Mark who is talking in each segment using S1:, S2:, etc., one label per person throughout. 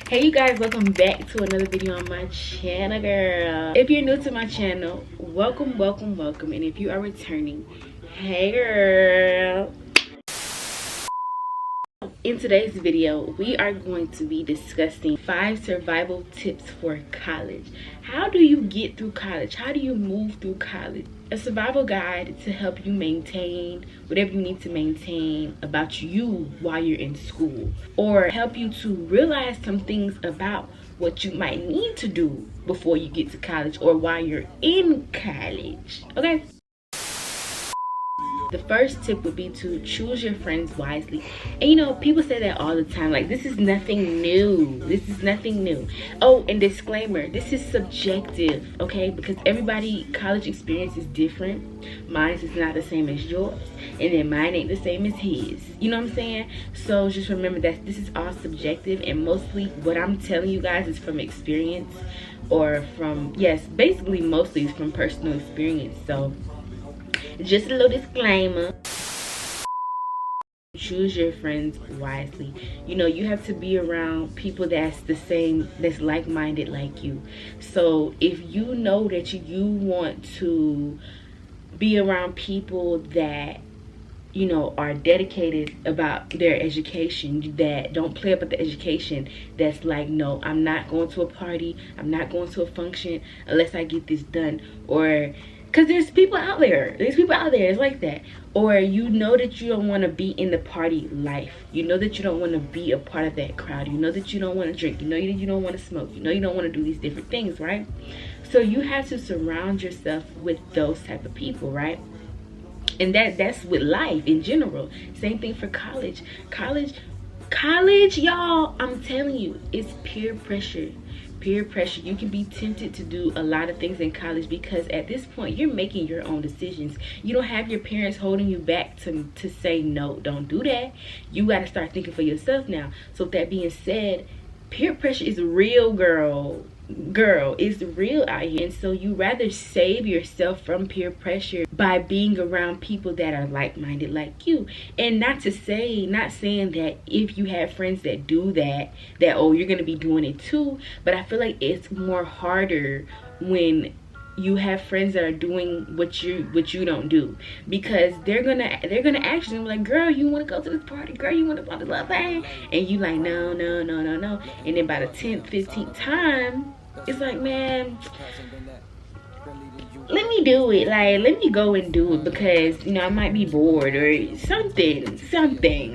S1: Hey you guys, welcome back to another video on my channel, girl. If you're new to my channel, welcome. And if you are returning, hey girl. In today's video, we are going to be discussing 5 survival tips for college. How do you get through college? How do you move through college? A survival guide to help you maintain whatever you need to maintain about you while you're in school, or help you to realize some things about what you might need to do before you get to college or while you're in college. Okay? The first tip would be to choose your friends wisely. And you know, people say that all the time. Like, this is nothing new. This is nothing new. Oh, and disclaimer, this is subjective, okay? Because everybody college experience is different. Mine is not the same as yours. And then mine ain't the same as his. You know what I'm saying? So just remember that this is all subjective, and mostly what I'm telling you guys is from experience, or from, yes, basically mostly from personal experience. So just a little disclaimer. Choose your friends wisely. You know, you have to be around people that's the same, that's like-minded like you. So if you know that you want to be around people that, you know, are dedicated about their education, that don't play up at the education, that's like, no, I'm not going to a party, I'm not going to a function unless I get this done. Or because there's people out there it's like that. Or you know that you don't want to be in the party life, you know that you don't want to be a part of that crowd, you know that you don't want to drink, you know that you don't want to smoke, you know you don't want to do these different things, right? So you have to surround yourself with those type of people, right? And that's with life in general. Same thing for college, y'all. I'm telling you, it's peer pressure. You can be tempted to do a lot of things in college, because at this point you're making your own decisions. You don't have your parents holding you back to say no, don't do that. You got to start thinking for yourself now. So with that being said, peer pressure is real, girl, it's real out here. And so you rather save yourself from peer pressure by being around people that are like-minded like you. And not saying that if you have friends that do that oh, you're gonna be doing it too. But I feel like it's more harder when you have friends that are doing what you don't do, because they're gonna ask you, like, girl, you want to go to this party, girl, you want to blah blah blah, and you like, no. And then by the 10th 15th time, it's like, man, let me do it, like, let me go and do it, because, you know, I might be bored or something.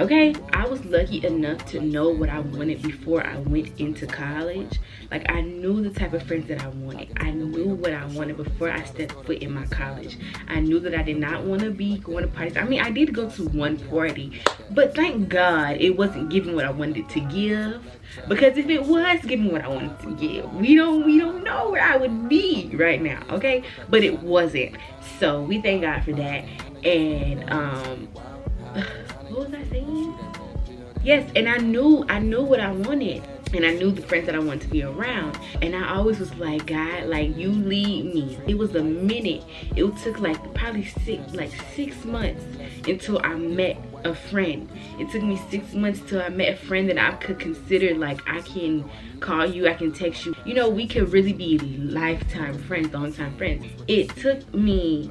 S1: Okay, I was lucky enough to know what I wanted before I went into college. Like, I knew the type of friends that I wanted. I knew what I wanted before I stepped foot in my college. I knew that I did not want to be going to parties. I mean, I did go to one party, but thank God it wasn't giving what I wanted it to give. Because if it was giving what I wanted to give, we don't know where I would be right now, okay? But it wasn't. So we thank God for that. And what was I saying? Yes, and I knew what I wanted. And I knew the friends that I wanted to be around. And I always was like, God, like, you lead me. It was a minute. It took like probably 6 months until I met a friend. It took me 6 months till I met a friend that I could consider, like, I can call you, I can text you. You know, we could really be lifetime friends, long-time friends. It took me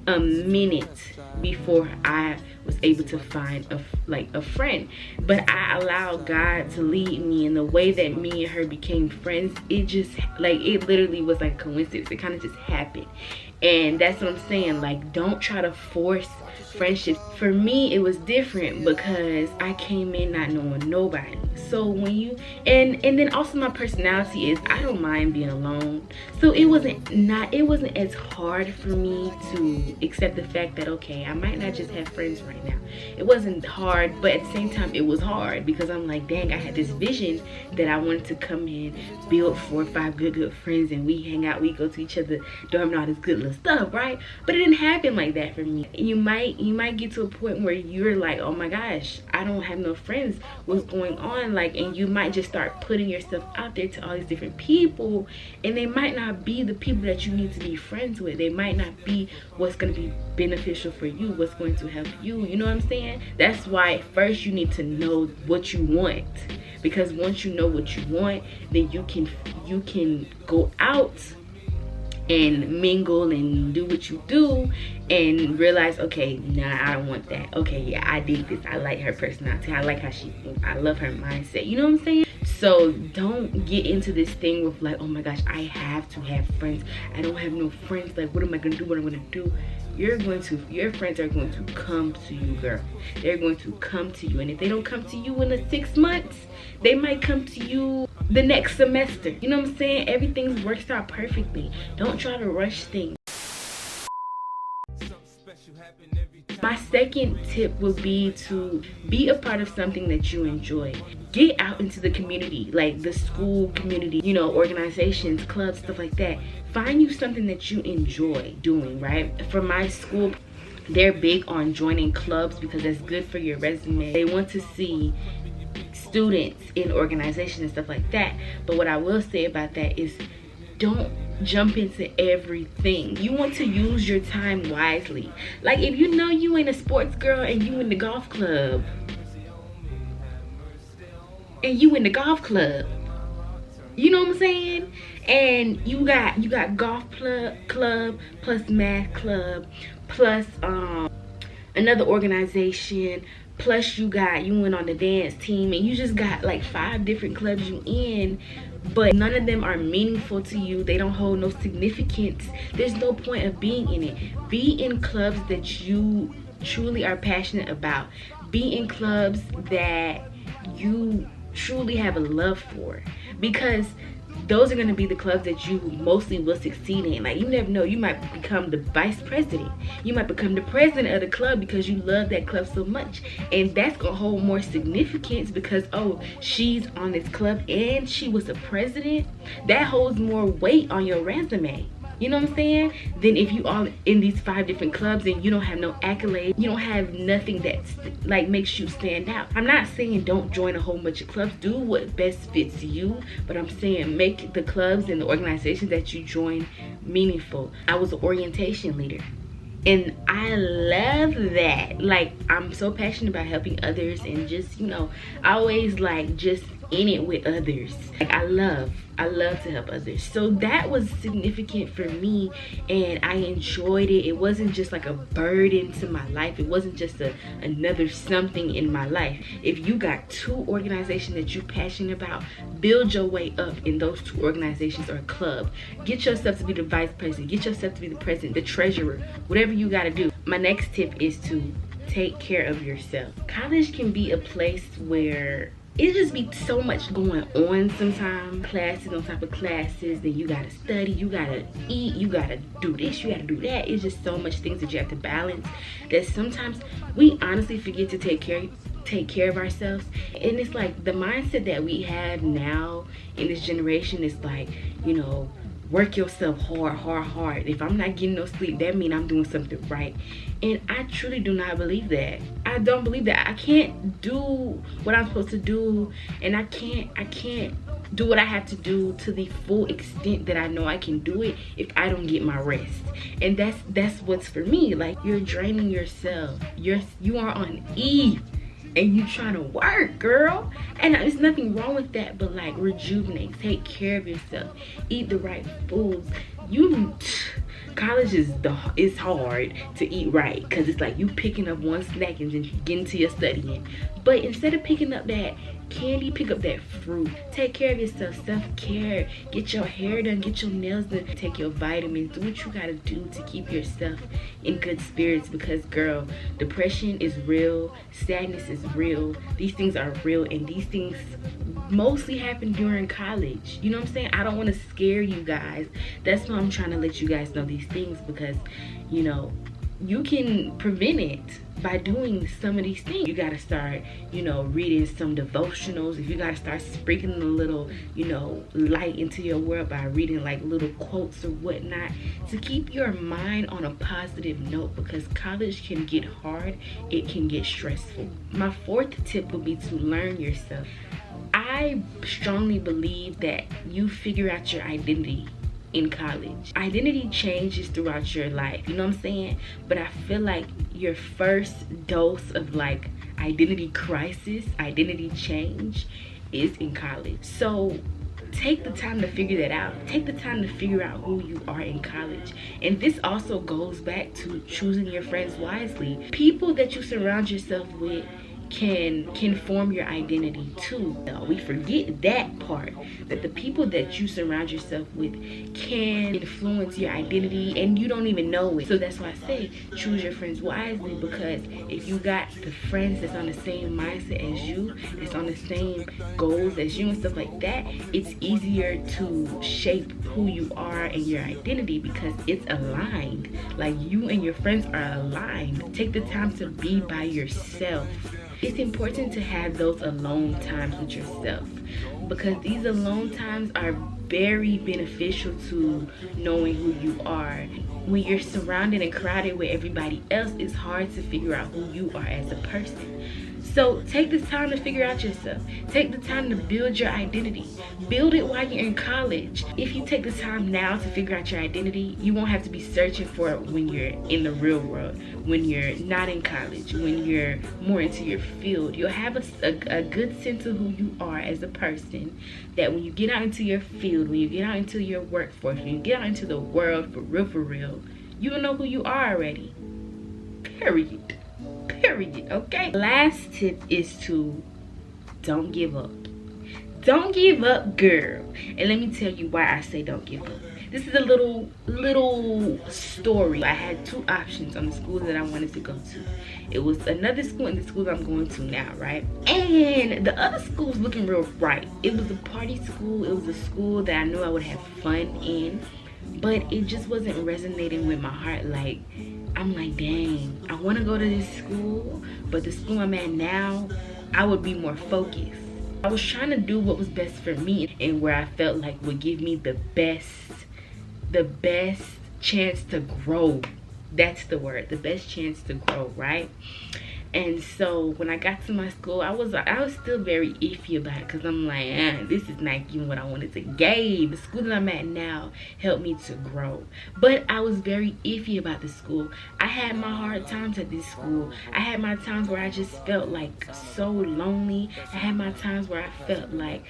S1: a minute before I was able to find a friend. But I allowed God to lead me in the way that me and her became friends. It just, like, it literally was like a coincidence. It kind of just happened. And that's what I'm saying. Like, don't try to force friendships. For me, it was different because I came in not knowing nobody. So when you, and then also my personality is, I don't mind being alone. So it wasn't as hard for me to accept the fact that, okay, I might not just have friends right now. It wasn't hard, but at the same time it was hard, because I'm like, dang, I had this vision that I wanted to come in, build 4 or 5 good friends, and we hang out, we go to each other dorm and all this good little stuff, right? But it didn't happen like that for me. You might get to a point where you're like, oh my gosh, I don't have no friends, what's going on? Like, and you might just start putting yourself out there to all these different people, and they might not be the people that you need to be friends with. They might not be what's going to be beneficial for you, what's going to help you, you know what I'm what I'm saying? That's why first you need to know what you want, because once you know what you want, then you can go out and mingle and do what you do and realize, okay, nah, I don't want that. Okay, yeah, I dig this. I like her personality. I like how she thinks. I love her mindset. You know what I'm saying? So don't get into this thing with like, oh my gosh, I have to have friends. I don't have no friends. Like, what am I gonna do? What am I gonna do? Your friends are going to come to you, girl. They're going to come to you. And if they don't come to you in the 6 months, they might come to you the next semester. You know what I'm saying? Everything works out perfectly. Don't try to rush things. My second tip would be to be a part of something that you enjoy. Get out into the community, like the school community, you know, organizations, clubs, stuff like that. Find you something that you enjoy doing, right? For my school, they're big on joining clubs because that's good for your resume. They want to see students in organizations and stuff like that. But what I will say about that is, don't jump into everything. You want to use your time wisely. Like, if you know you ain't a sports girl and you in the golf club, you know what I'm saying? And you got golf club plus math club plus another organization, plus you went on the dance team, and you just got like 5 different clubs you in, but none of them are meaningful to you. They don't hold no significance. There's no point of being in it. Be in clubs that you truly are passionate about. Be in clubs that you truly have a love for, because those are going to be the clubs that you mostly will succeed in. Like, you never know, you might become the vice president, you might become the president of the club because you love that club so much, and that's gonna hold more significance because, oh, she's on this club and she was a president. That holds more weight on your resume, you know what I'm saying, than if you are in these 5 different clubs and you don't have no accolades, you don't have nothing that's like makes you stand out. I'm not saying don't join a whole bunch of clubs. Do what best fits you, but I'm saying make the clubs and the organizations that you join meaningful. I was an orientation leader, and I love that. Like, I'm so passionate about helping others, and just, you know, always like just in it with others. Like, I love to help others. So that was significant for me, and I enjoyed it. It wasn't just like a burden to my life. It wasn't just another something in my life. If you got 2 organizations that you're passionate about, build your way up in those 2 organizations or club. Get yourself to be the vice president. Get yourself to be the president, the treasurer, whatever you got to do. My next tip is to take care of yourself. College can be a place where it just be so much going on sometimes. Classes on top of classes, then you gotta study, you gotta eat, you gotta do this, you gotta do that. It's just so much things that you have to balance that sometimes we honestly forget to take care of ourselves. And it's like the mindset that we have now in this generation is like, you know, work yourself hard. If I'm not getting no sleep, that means I'm doing something right. And I truly do not believe that. I don't believe that. I can't do what I'm supposed to do, and I can't do what I have to do to the full extent that I know I can do it if I don't get my rest. And that's what's for me. Like, you're draining yourself. You are on E, and you trying to work, girl. And there's nothing wrong with that, but like, rejuvenate, take care of yourself, eat the right foods. College is hard to eat right, because it's like you picking up one snack and then getting to your studying. But instead of picking up that candy, pick up that fruit. Take care of yourself. Self-care. Get your hair done, get your nails done, take your vitamins, do what you gotta do to keep yourself in good spirits, because girl, depression is real, sadness is real, these things are real, and these things mostly happen during college. You know what I'm saying? I don't want to scare you guys. That's why I'm trying to let you guys know these things, because, you know, you can prevent it by doing some of these things. You gotta start, you know, reading some devotionals. If you gotta start sprinkling a little, you know, light into your world by reading like little quotes or whatnot, to keep your mind on a positive note, because college can get hard, it can get stressful. My 4th tip would be to learn yourself. I strongly believe that you figure out your identity in college. Identity changes throughout your life, you know what I'm saying? But I feel like your first dose of like identity crisis, identity change is in college. So take the time to figure that out. Take the time to figure out who you are in college. And this also goes back to choosing your friends wisely. People that you surround yourself with can form your identity too. We forget that part, that the people that you surround yourself with can influence your identity and you don't even know it. So that's why I say choose your friends wisely, because if you got the friends that's on the same mindset as you, that's on the same goals as you and stuff like that, it's easier to shape who you are and your identity because it's aligned. Like you and your friends are aligned. Take the time to be by yourself. It's important to have those alone times with yourself, because these alone times are very beneficial to knowing who you are. When you're surrounded and crowded with everybody else, it's hard to figure out who you are as a person. So take this time to figure out yourself. Take the time to build your identity. Build it while you're in college. If you take the time now to figure out your identity, you won't have to be searching for it when you're in the real world, when you're not in college, when you're more into your field. You'll have a good sense of who you are as a person, that when you get out into your field, when you get out into your workforce, when you get out into the world for real, you'll know who you are already. Period, okay? Last tip is to don't give up. Don't give up, girl. And let me tell you why I say don't give up. This is a little story. I had two options on the school that I wanted to go to. It was another school and the school I'm going to now, right? And the other school was looking real bright. It was a party school. It was a school that I knew I would have fun in, but it just wasn't resonating with my heart. Like, I'm like, dang, I want to go to this school, but the school I'm at now, I would be more focused. I was trying to do what was best for me and where I felt like would give me the best chance to grow. That's the word, the best chance to grow, right? And so when I got to my school, I was still very iffy about it, because I'm like, this is not even what I wanted to give. The school that I'm at now helped me to grow. But I was very iffy about the school. I had my hard times at this school. I had my times where I just felt like so lonely. I had my times where I felt like,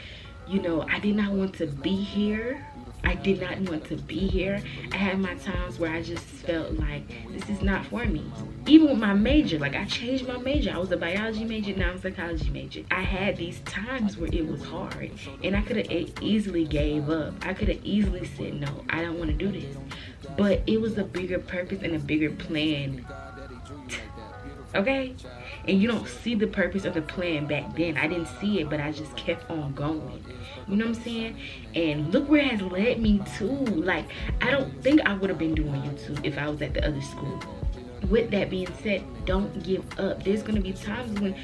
S1: you know, I did not want to be here. I did not want to be here. I had my times where I just felt like this is not for me. Even with my major, like I changed my major. I was a biology major, now I'm a psychology major. I had these times where it was hard and I could have easily gave up. I could have easily said, no, I don't want to do this. But it was a bigger purpose and a bigger plan. Okay? And you don't see the purpose of the plan back then. I didn't see it, but I just kept on going. You know what I'm saying? And look where it has led me to. Like, I don't think I would have been doing YouTube if I was at the other school. With that being said, don't give up. There's going to be times when,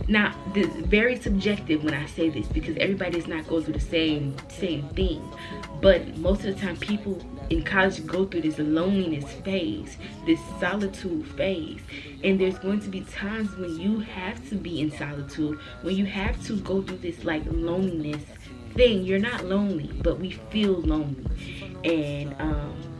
S1: now, this is very subjective when I say this, because everybody does not go through the same thing. But most of the time, people in college go through this loneliness phase, this solitude phase. And there's going to be times when you have to be in solitude, when you have to go through this like loneliness thing. You're not lonely, but we feel lonely. And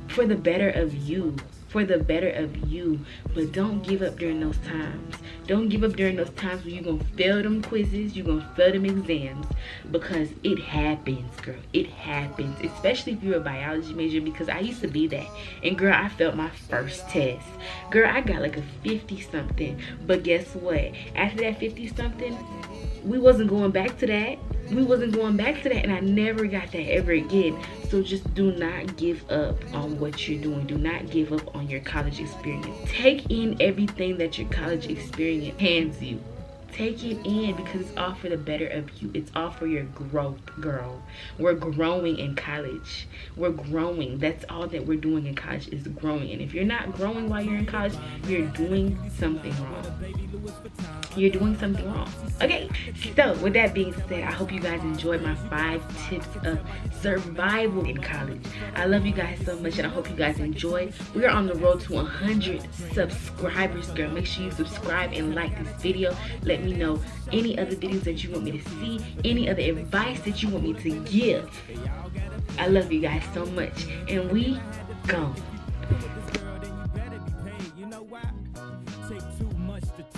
S1: for the better of you, but don't give up during those times. Don't give up during those times when you're gonna fail them quizzes, you're gonna fail them exams, because it happens, girl. It happens, especially if you're a biology major, because I used to be that. And girl, I failed my first test. Girl, I got like a 50 something, but guess what? After that 50 something, we wasn't going back to that. And I never got that ever again. So just do not give up on what you're doing. Do not give up on your college experience. Take in everything that your college experience hands you. Take it in, because it's all for the better of you. It's all for your growth, girl. We're growing in college. We're growing. That's all that we're doing in college, is growing. And if you're not growing while you're in college, you're doing something wrong. You're doing something wrong. Okay, so with that being said, I hope you guys enjoyed my 5 tips of survival in college. I love you guys so much, and I hope you guys enjoyed. We are on the road to 100 subscribers, girl. Make sure you subscribe and like this video. Let let me know any other videos that you want me to see, any other advice that you want me to give. I love you guys so much, and we gone.